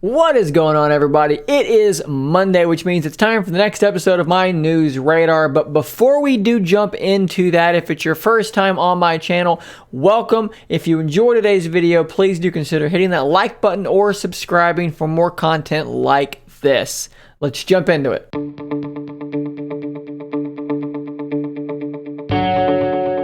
What is going on, everybody? It is Monday, which means it's time for the next episode of my News Radar. But before we do jump into that, if it's your first time on my channel, welcome. If you enjoyed today's video, please do consider hitting that like button or subscribing for more content like this. Let's jump into it.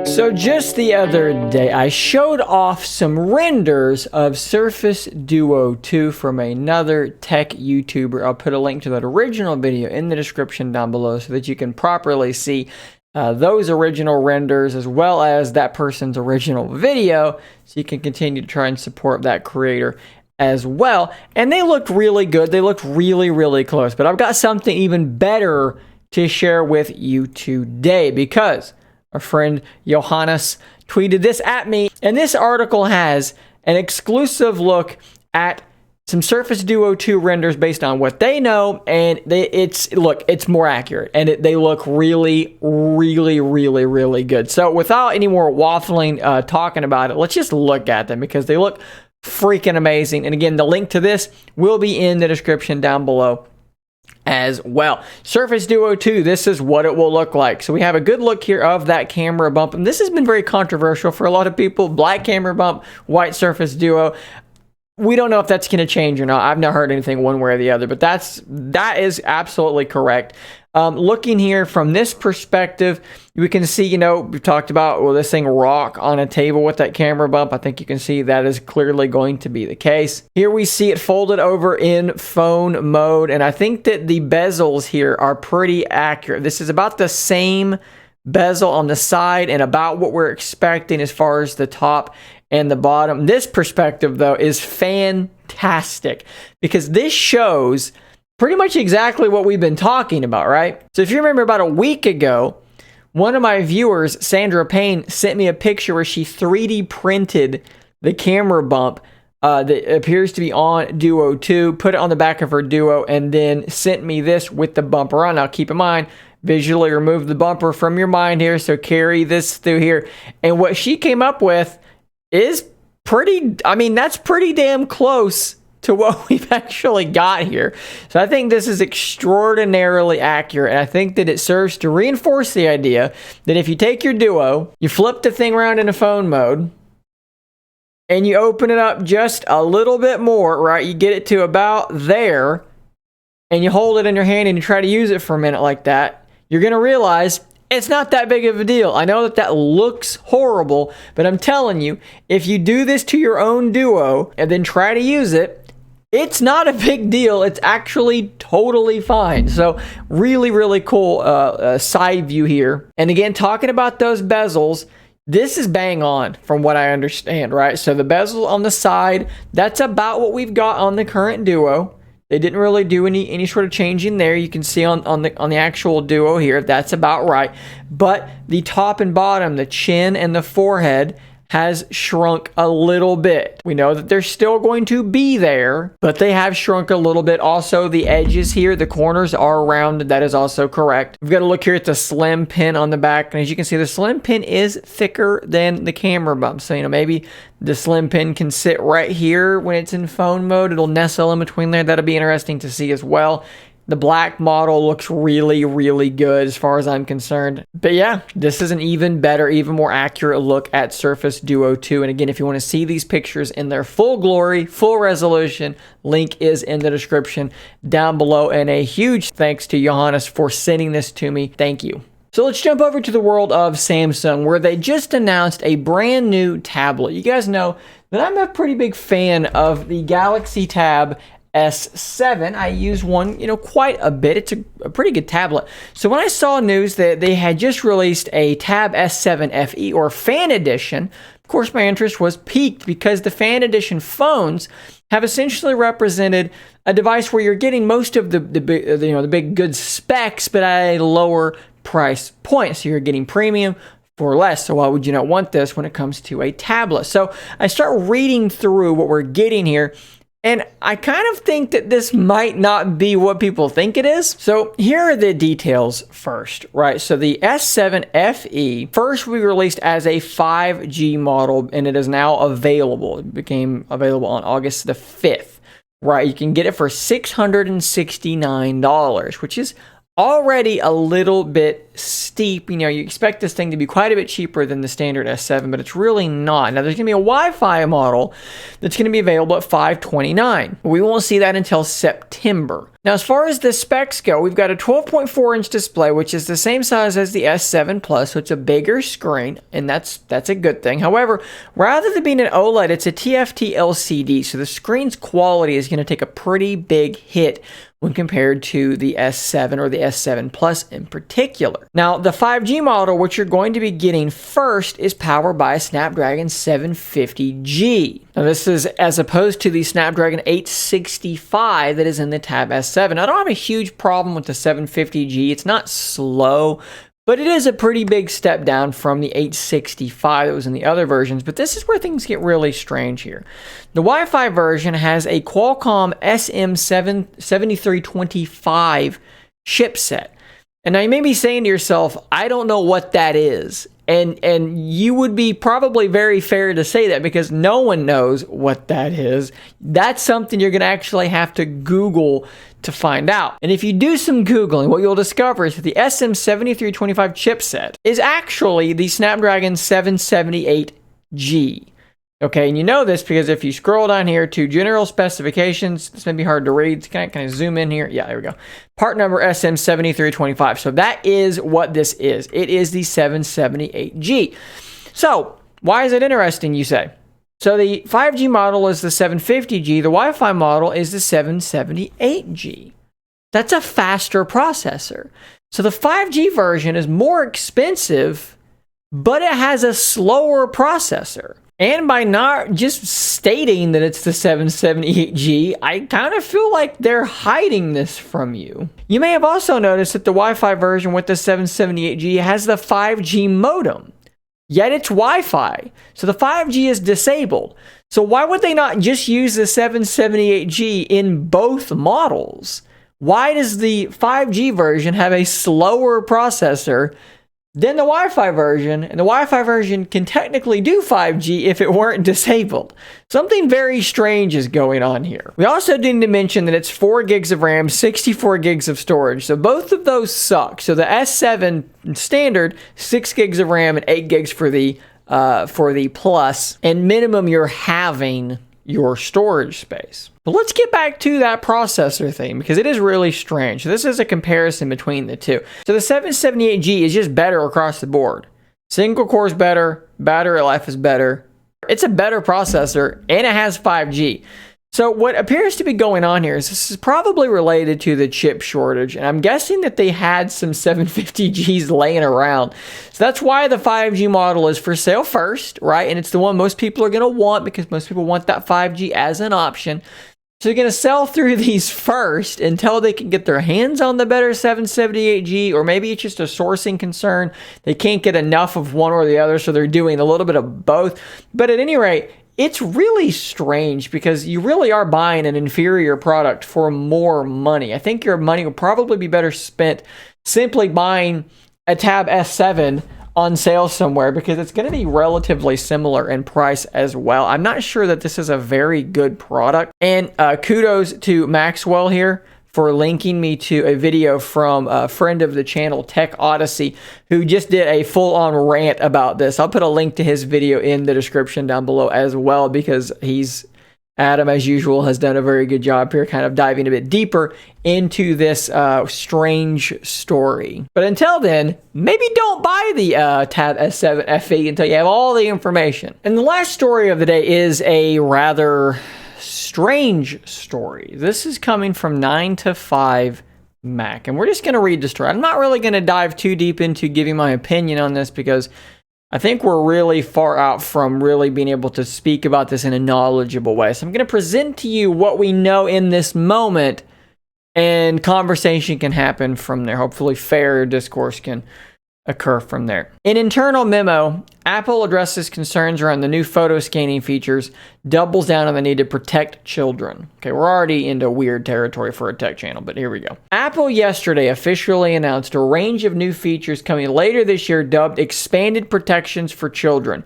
So just the other day, I showed off some renders of Surface Duo 2 from another tech YouTuber. I'll put a link to that original video in the description down below so that you can properly see those original renders as well as that person's original video, so you can continue to try and support that creator as well. And they looked really good. They looked really, really close. But I've got something even better to share with you today, because our friend Johannes tweeted this at me, and this article has an exclusive look at some Surface Duo 2 renders based on what they know, and it's more accurate, and they look really, really, really, really good. So without any more waffling, talking about it, let's just look at them because they look freaking amazing. And again, the link to this will be in the description down below as well. Surface Duo 2, this is what it will look like. So we have a good look here of that camera bump, and this has been very controversial for a lot of people. Black camera bump, white Surface Duo. We don't know if that's going to change or not. I've not heard anything one way or the other, but that is absolutely correct. Looking here from this perspective, we can see, we've talked about, will this thing rock on a table with that camera bump? I think you can see that is clearly going to be the case. Here we see it folded over in phone mode, and I think that the bezels here are pretty accurate. This is about the same bezel on the side and about what we're expecting as far as the top and the bottom. This perspective, though, is fantastic because this shows pretty much exactly what we've been talking about, right? So if you remember about a week ago, one of my viewers, Sandra Payne, sent me a picture where she 3D printed the camera bump that appears to be on Duo 2, put it on the back of her Duo, and then sent me this with the bumper on. Now, keep in mind, visually remove the bumper from your mind here, so carry this through here. And what she came up with is that's pretty damn close to what we've actually got here. So I think this is extraordinarily accurate, and I think that it serves to reinforce the idea that if you take your Duo, you flip the thing around into phone mode, and you open it up just a little bit more, right? You get it to about there, and you hold it in your hand and you try to use it for a minute like that, you're going to realize it's not that big of a deal. I know that looks horrible, but I'm telling you, if you do this to your own Duo and then try to use it, it's not a big deal. It's actually totally fine. So really, really cool side view here. And again, talking about those bezels, this is bang on from what I understand, right? So the bezel on the side, that's about what we've got on the current Duo. They didn't really do any sort of changing there. You can see on the actual Duo here, that's about right. But the top and bottom, the chin and the forehead, has shrunk a little bit. We know that they're still going to be there, but they have shrunk a little bit. Also, the edges here, the corners are rounded. That is also correct. We've got to look here at the slim pin on the back, and as you can see, the slim pin is thicker than the camera bump. So, maybe the slim pin can sit right here when it's in phone mode. It'll nestle in between there. That'll be interesting to see as well. The black model looks really, really good as far as I'm concerned. But yeah, this is an even better, even more accurate look at Surface Duo 2. And again, if you want to see these pictures in their full glory, full resolution, link is in the description down below. And a huge thanks to Johannes for sending this to me. Thank you. So let's jump over to the world of Samsung, where they just announced a brand new tablet. You guys know that I'm a pretty big fan of the Galaxy Tab S7. I use one, quite a bit. It's a pretty good tablet. So when I saw news that they had just released a Tab S7 FE or Fan Edition, of course my interest was piqued because the Fan Edition phones have essentially represented a device where you're getting most of the big good specs, but at a lower price point. So you're getting premium for less. So why would you not want this when it comes to a tablet? So I start reading through what we're getting here, and I kind of think that this might not be what people think it is. So here are the details first, right? So the S7 FE first we released as a 5G model, and it is now available. It became available on August the 5th. right? You can get it for $669, which is already a little bit steep. You know, you expect this thing to be quite a bit cheaper than the standard S7, but it's really not. Now, there's going to be a Wi-Fi model that's going to be available at $529. We won't see that until September. Now, as far as the specs go, we've got a 12.4-inch display, which is the same size as the S7 Plus, so it's a bigger screen, and that's a good thing. However, rather than being an OLED, it's a TFT LCD, so the screen's quality is going to take a pretty big hit when compared to the S7 or the S7 Plus in particular. Now, the 5G model, which you're going to be getting first, is powered by a Snapdragon 750G. Now, this is as opposed to the Snapdragon 865 that is in the Tab S7. I don't have a huge problem with the 750G. It's not slow, but it is a pretty big step down from the 865 that was in the other versions. But this is where things get really strange here. The Wi-Fi version has a Qualcomm SM7325 chipset. And now you may be saying to yourself, I don't know what that is. And you would be probably very fair to say that because no one knows what that is. That's something you're going to actually have to Google to find out. And if you do some Googling, what you'll discover is that the SM7325 chipset is actually the Snapdragon 778G. Okay, and you know this because if you scroll down here to general specifications, this may be hard to read. Can I zoom in here? Yeah, there we go. Part number SM7325. So that is what this is. It is the 778G. So why is it interesting, you say? So the 5G model is the 750G. The Wi-Fi model is the 778G. That's a faster processor. So the 5G version is more expensive, but it has a slower processor. And by not just stating that it's the 778G, I kind of feel like they're hiding this from you. You may have also noticed that the Wi-Fi version with the 778G has the 5G modem. Yet it's Wi-Fi, so the 5G is disabled. So why would they not just use the 778G in both models? Why does the 5G version have a slower processor than the Wi-Fi version, and the Wi-Fi version can technically do 5G if it weren't disabled? Something very strange is going on here. We also need to mention that it's 4 gigs of RAM, 64 gigs of storage, so both of those suck. So the S7 standard, 6 gigs of RAM and 8 gigs for the Plus, and minimum you're having your storage space. But let's get back to that processor thing because it is really strange. This is a comparison between the two. So the 778G is just better across the board. Single core is better, battery life is better. It's a better processor and it has 5G. So what appears to be going on here is this is probably related to the chip shortage, and I'm guessing that they had some 750Gs laying around. So that's why the 5G model is for sale first, right? And it's the one most people are going to want because most people want that 5G as an option. So they're going to sell through these first until they can get their hands on the better 778G, or maybe it's just a sourcing concern. They can't get enough of one or the other, so they're doing a little bit of both. But at any rate, it's really strange because you really are buying an inferior product for more money. I think your money will probably be better spent simply buying a Tab S7 on sale somewhere because it's going to be relatively similar in price as well. I'm not sure that this is a very good product. And kudos to Maxwell here for linking me to a video from a friend of the channel, Tech Odyssey, who just did a full-on rant about this. I'll put a link to his video in the description down below as well because Adam, as usual, has done a very good job here kind of diving a bit deeper into this strange story. But until then, maybe don't buy the Tab S7 FE until you have all the information. And the last story of the day is a rather strange story. This is coming from 9to5 Mac, and we're just going to read the story. I'm not really going to dive too deep into giving my opinion on this because I think we're really far out from really being able to speak about this in a knowledgeable way. So I'm going to present to you what we know in this moment, and conversation can happen from there. Hopefully fair discourse can occur from there. In internal memo, Apple addresses concerns around the new photo scanning features, doubles down on the need to protect children. Okay, we're already into weird territory for a tech channel, but here we go. Apple yesterday officially announced a range of new features coming later this year dubbed expanded protections for children.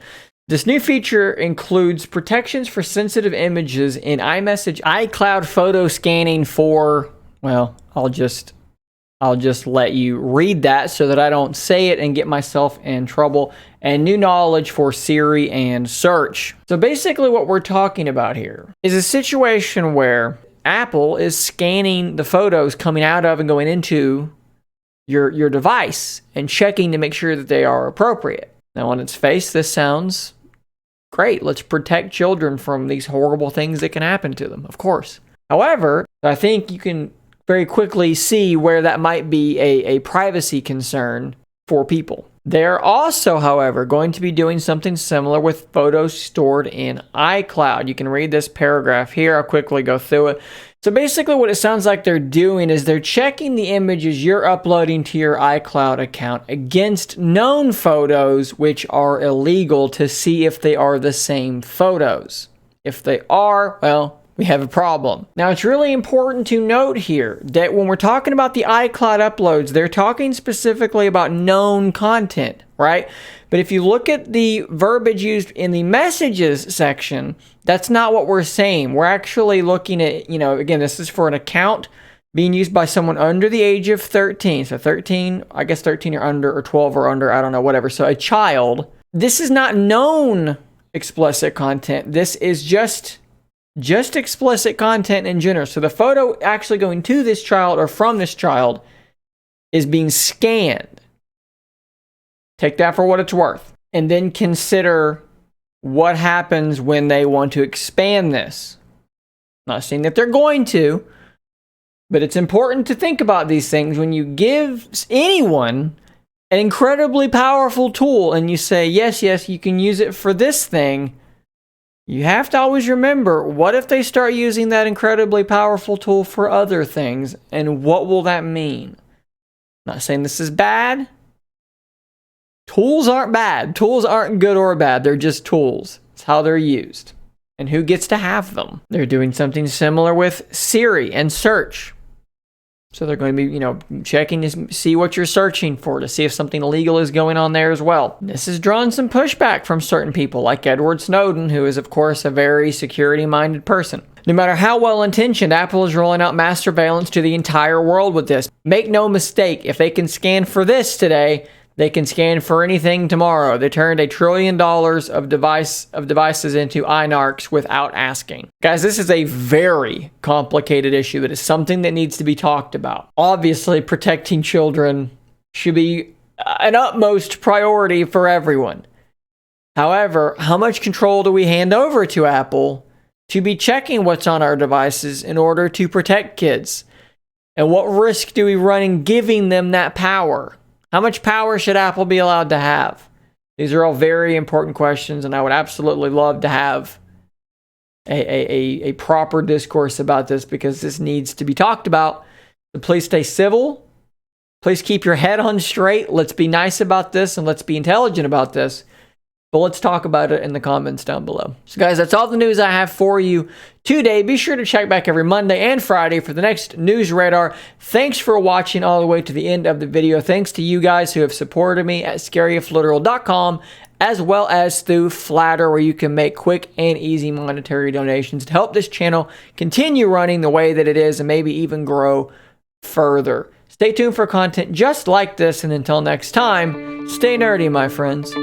This new feature includes protections for sensitive images in iMessage, iCloud photo scanning for, well, I'll just let you read that so that I don't say it and get myself in trouble, and new knowledge for Siri and search. So basically what we're talking about here is a situation where Apple is scanning the photos coming out of and going into your device and checking to make sure that they are appropriate. Now on its face, this sounds great. Let's protect children from these horrible things that can happen to them, of course. However, I think you can very quickly see where that might be a privacy concern for people. They're also, however, going to be doing something similar with photos stored in iCloud. You can read this paragraph here. I'll quickly go through it. So basically what it sounds like they're doing is they're checking the images you're uploading to your iCloud account against known photos which are illegal to see if they are the same photos. If they are, well, we have a problem. Now, it's really important to note here that when we're talking about the iCloud uploads, they're talking specifically about known content, right? But if you look at the verbiage used in the messages section, that's not what we're saying. We're actually looking at, again, this is for an account being used by someone under the age of 13. So 13, I guess 13 or under, or 12 or under, I don't know, whatever. So a child. This is not known explicit content. This is just explicit content in general. So the photo actually going to this child or from this child is being scanned. Take that for what it's worth. And then consider what happens when they want to expand this. Not saying that they're going to, but it's important to think about these things when you give anyone an incredibly powerful tool and you say, yes, you can use it for this thing. You have to always remember, what if they start using that incredibly powerful tool for other things, and what will that mean? Not saying this is bad. Tools aren't bad. Tools aren't good or bad. They're just tools. It's how they're used. And who gets to have them? They're doing something similar with Siri and search. So they're going to be, checking to see what you're searching for, to see if something illegal is going on there as well. This has drawn some pushback from certain people, like Edward Snowden, who is, of course, a very security-minded person. No matter how well-intentioned, Apple is rolling out mass surveillance to the entire world with this. Make no mistake, if they can scan for this today, they can scan for anything tomorrow. They turned $1 trillion of devices into iNarcs without asking. Guys, this is a very complicated issue. It is something that needs to be talked about. Obviously, protecting children should be an utmost priority for everyone. However, how much control do we hand over to Apple to be checking what's on our devices in order to protect kids? And what risk do we run in giving them that power? How much power should Apple be allowed to have? These are all very important questions, and I would absolutely love to have a proper discourse about this, because this needs to be talked about. So please stay civil. Please keep your head on straight. Let's be nice about this, and let's be intelligent about this. But let's talk about it in the comments down below. So guys, that's all the news I have for you today. Be sure to check back every Monday and Friday for the next News Radar. Thanks for watching all the way to the end of the video. Thanks to you guys who have supported me at scaryifliteral.com, as well as through Flattr, where you can make quick and easy monetary donations to help this channel continue running the way that it is and maybe even grow further. Stay tuned for content just like this, and until next time, stay nerdy, my friends.